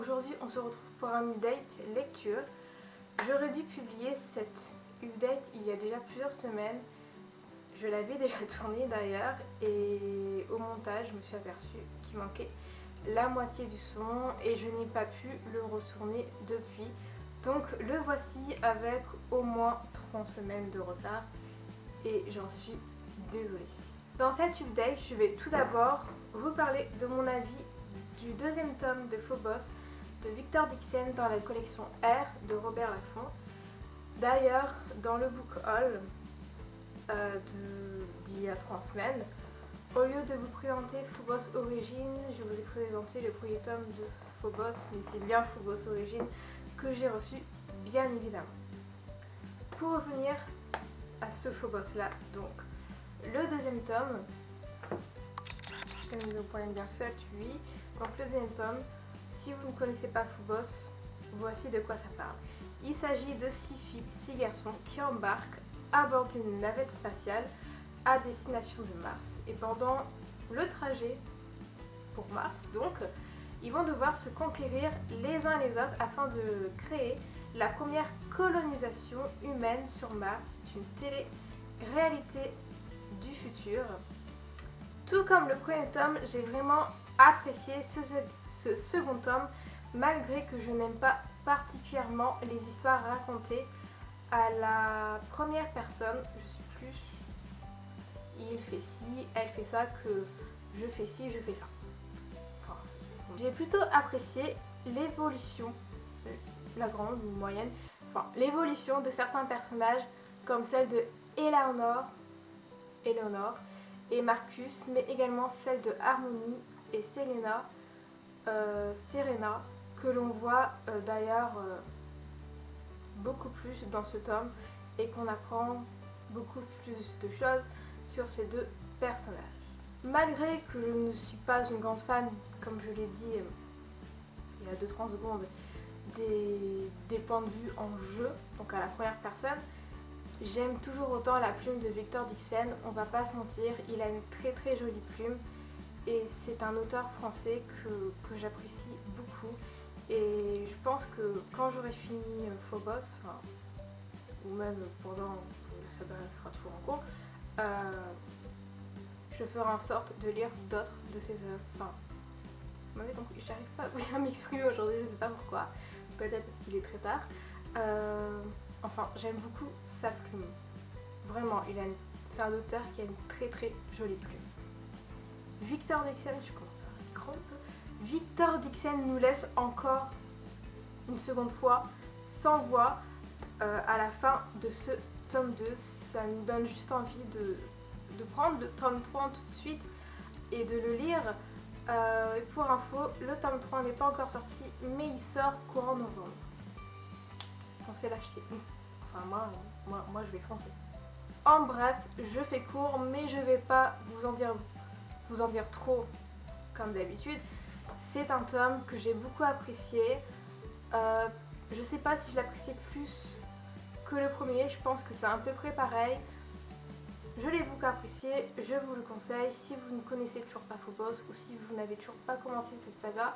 Aujourd'hui on se retrouve pour un update lecture. J'aurais dû publier cette update il y a déjà plusieurs semaines. Je l'avais déjà tourné d'ailleurs et au montage je me suis aperçue qu'il manquait la moitié du son et je n'ai pas pu le retourner depuis. Donc le voici avec au moins 3 semaines de retard et j'en suis désolée. Dans cette update, je vais tout d'abord vous parler de mon avis du deuxième tome de Phobos de Victor Dixen dans la collection R de Robert Laffont. D'ailleurs, dans le book haul d'il y a 3 semaines, au lieu de vous présenter Phobos Origins, je vous ai présenté le premier tome de Phobos, mais c'est bien Phobos Origins que j'ai reçu, bien évidemment. Pour revenir à ce Phobos là, donc le deuxième tome, mise au point bien faite, oui. Donc le deuxième tome, si vous ne connaissez pas Phobos, voici de quoi ça parle. Il s'agit de 6 filles, 6 garçons qui embarquent à bord d'une navette spatiale à destination de Mars. Et pendant le trajet pour Mars, donc, ils vont devoir se conquérir les uns les autres afin de créer la première colonisation humaine sur Mars. C'est une télé-réalité du futur. Tout comme le premier tome, j'ai vraiment apprécié ce second tome, malgré que je n'aime pas particulièrement les histoires racontées à la première personne. Je suis plus il fait ci, elle fait ça que je fais ci, je fais ça. Enfin, j'ai plutôt apprécié l'évolution, la grande ou moyenne, enfin l'évolution de certains personnages comme celle de Eleanor et Marcus, mais également celle de Harmony et Serena, que l'on voit d'ailleurs beaucoup plus dans ce tome et qu'on apprend beaucoup plus de choses sur ces deux personnages. Malgré que je ne suis pas une grande fan, comme je l'ai dit il y a 2-3 secondes, des points de vue en jeu, donc à la première personne, j'aime toujours autant la plume de Victor Dixen, on va pas se mentir, il a une très jolie plume et c'est un auteur français que j'apprécie beaucoup. Et je pense que quand j'aurai fini Phobos, ou même pendant, ça sera toujours en cours, je ferai en sorte de lire d'autres de ses œuvres. Enfin, vous m'avez compris, j'arrive pas à m'exprimer aujourd'hui, je sais pas pourquoi, peut-être parce qu'il est très tard. Enfin, j'aime beaucoup sa plume. Vraiment, c'est un auteur qui a une très jolie plume. Victor Dixen, je commence à cramper. Victor Dixen nous laisse encore une seconde fois sans voix à la fin de ce tome 2. Ça nous donne juste envie de prendre le tome 3 tout de suite et de le lire. Et pour info, le tome 3 n'est pas encore sorti, mais il sort courant novembre. Foncez l'acheter. Enfin moi je vais foncer. En bref, je fais court, mais je vais pas vous en dire trop comme d'habitude. C'est un tome que j'ai beaucoup apprécié. Je sais pas si je l'apprécie plus que le premier, je pense que c'est à peu près pareil. Je l'ai beaucoup apprécié, je vous le conseille. Si vous ne connaissez toujours pas Phobos ou si vous n'avez toujours pas commencé cette saga,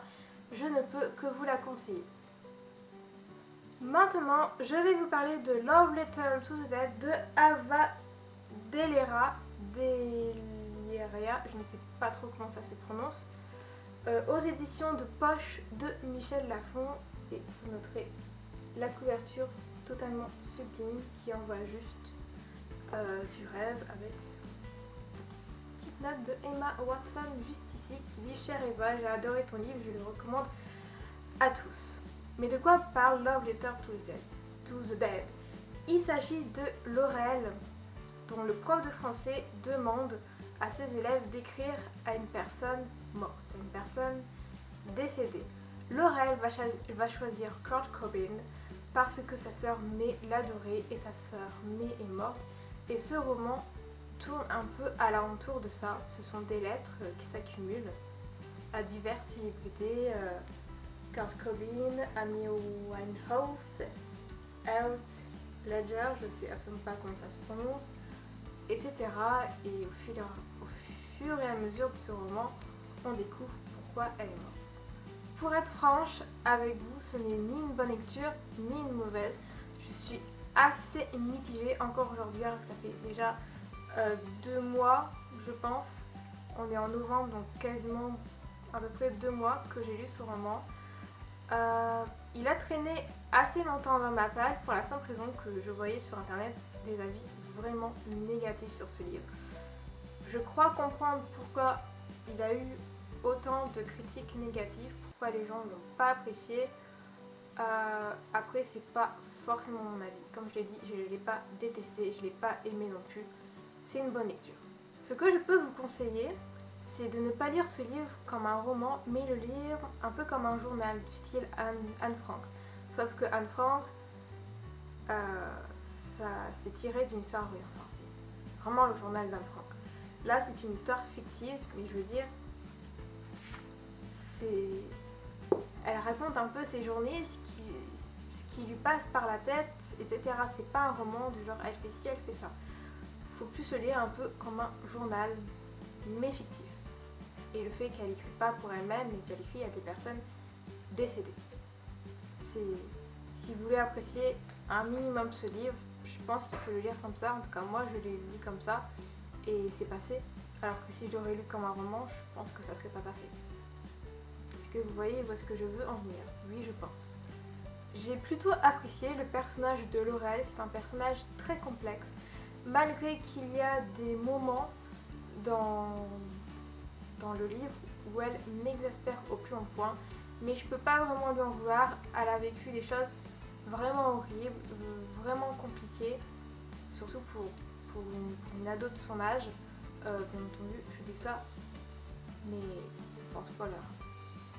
je ne peux que vous la conseiller. Maintenant, je vais vous parler de Love Letter to the Dead de Ava Delia, je ne sais pas trop comment ça se prononce, aux éditions de Poche de Michel Laffont. Et vous noterez la couverture totalement sublime qui envoie juste du rêve, avec une petite note de Emma Watson juste ici qui dit: Chère Eva, j'ai adoré ton livre, je le recommande à tous. Mais de quoi parle Love Letter to the Dead? Il s'agit de Laurel, dont le prof de français demande à ses élèves d'écrire à une personne morte, à une personne décédée. Laurel va choisir Kurt Cobain parce que sa sœur May l'adorait et sa sœur May est morte. Et ce roman tourne un peu à l'alentour de ça. Ce sont des lettres qui s'accumulent à diverses célébrités. Kurt Cobain, Amy Winehouse, Heath Ledger, je sais absolument pas comment ça se prononce, etc. Et au fur et à mesure de ce roman, on découvre pourquoi elle est morte. pour être franche avec vous, ce n'est ni une bonne lecture ni une mauvaise. Je suis assez mitigée encore aujourd'hui, alors que ça fait déjà 2 mois, je pense. On est en novembre, donc quasiment à peu près 2 mois que j'ai lu ce roman. Il a traîné assez longtemps dans ma palle pour la simple raison que je voyais sur internet des avis vraiment négatifs sur ce livre. Je crois comprendre pourquoi il a eu autant de critiques négatives, pourquoi les gens ne l'ont pas apprécié. Après, c'est pas forcément mon avis. Comme je l'ai dit, je ne l'ai pas détesté, je ne l'ai pas aimé non plus. C'est une bonne lecture. Ce que je peux vous conseiller, c'est de ne pas lire ce livre comme un roman, mais le lire un peu comme un journal du style Anne Frank. Sauf que Anne Frank, ça c'est tiré d'une histoire vraie. Enfin, c'est vraiment le journal d'Anne Frank. Là, c'est une histoire fictive, mais je veux dire, elle raconte un peu ses journées, ce qui lui passe par la tête, etc. C'est pas un roman du genre elle fait ci, elle fait ça. Faut plus se lire un peu comme un journal, mais fictif. Et le fait qu'elle écrit pas pour elle-même, mais qu'elle écrit à des personnes décédées. Si vous voulez apprécier un minimum ce livre, je pense qu'il faut le lire comme ça. En tout cas, moi, je l'ai lu comme ça et c'est passé. Alors que si je l'aurais lu comme un roman, je pense que ça serait pas passé. Est-ce que vous voyez où est-ce que je veux en venir? Oui, je pense. J'ai plutôt apprécié le personnage de Laurel. C'est un personnage très complexe, malgré qu'il y a des moments dans le livre où elle m'exaspère au plus haut point, mais je peux pas vraiment lui en vouloir. Elle a vécu des choses vraiment horribles, vraiment compliquées, surtout pour une ado de son âge. Bien entendu, je dis ça, mais sans spoiler,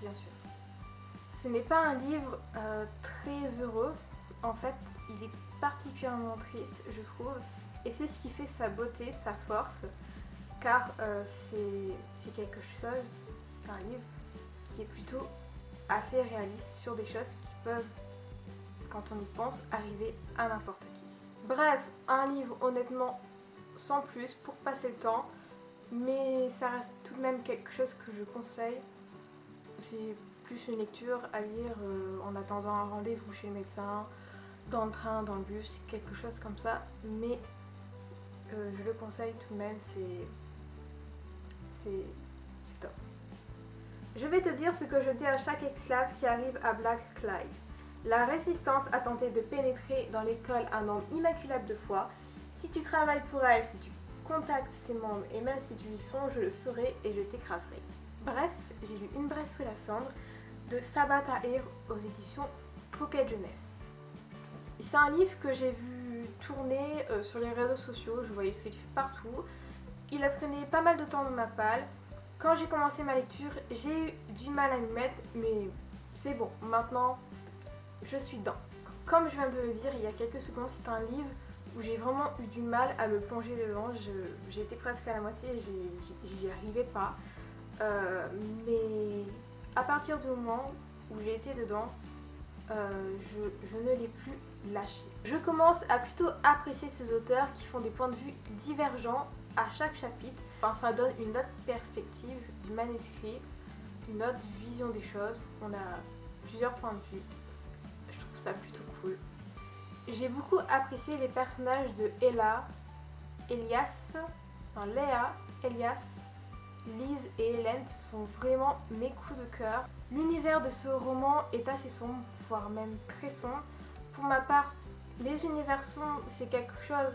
bien sûr. Ce n'est pas un livre très heureux, en fait, il est particulièrement triste, je trouve, et c'est ce qui fait sa beauté, sa force, car c'est quelque chose, c'est un livre qui est plutôt assez réaliste sur des choses qui peuvent, quand on y pense, arriver à n'importe qui. Bref, un livre honnêtement sans plus pour passer le temps, mais ça reste tout de même quelque chose que je conseille. C'est plus une lecture à lire en attendant un rendez-vous chez le médecin, dans le train, dans le bus, quelque chose comme ça, mais je le conseille tout de même, c'est top. Je vais te dire ce que je dis à chaque esclave qui arrive à Black Clyde. La résistance a tenté de pénétrer dans l'école un homme immaculable de foi. Si tu travailles pour elle, si tu contactes ses membres et même si tu y songes, je le saurai et je t'écraserai. Bref, j'ai lu Une braise sous la cendre de Sabaa Tahir aux éditions Pocket Jeunesse. C'est un livre que j'ai vu tourner sur les réseaux sociaux, je voyais ce livre partout. Il a traîné pas mal de temps dans ma palle. Quand j'ai commencé ma lecture, j'ai eu du mal à m'y mettre, mais c'est bon, maintenant je suis dedans. Comme je viens de le dire il y a quelques secondes, c'est un livre où j'ai vraiment eu du mal à me plonger dedans. J'étais presque à la moitié, j'y arrivais pas. Mais à partir du moment où j'ai été dedans, je ne l'ai plus lâché. Je commence à plutôt apprécier ces auteurs qui font des points de vue divergents à chaque chapitre. Enfin, ça donne une autre perspective du manuscrit, une autre vision des choses. On a plusieurs points de vue. Je trouve ça plutôt cool. J'ai beaucoup apprécié les personnages de Léa, Elias, Lise et Hélène. Ce sont vraiment mes coups de cœur. L'univers de ce roman est assez sombre, voire même très sombre. Pour ma part, les univers sombres, c'est quelque chose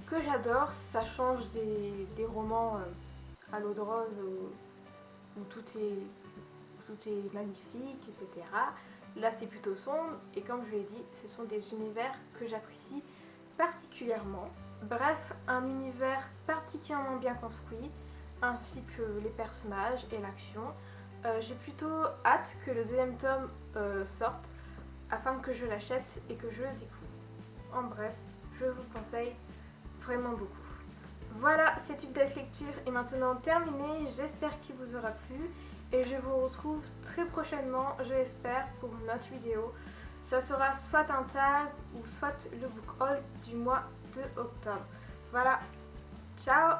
que j'adore. Ça change des romans à l'eau de rose où tout est magnifique, etc. Là, c'est plutôt sombre et comme je l'ai dit, ce sont des univers que j'apprécie particulièrement. Bref, un univers particulièrement bien construit, ainsi que les personnages et l'action. J'ai plutôt hâte que le deuxième tome sorte afin que je l'achète et que je le découvre. En bref, je vous conseille vraiment beaucoup. Voilà, cette update lecture est maintenant terminée. J'espère qu'il vous aura plu et je vous retrouve très prochainement, je l'espère, pour une autre vidéo. Ça sera soit un tag ou soit le book haul du mois de octobre. Voilà, ciao!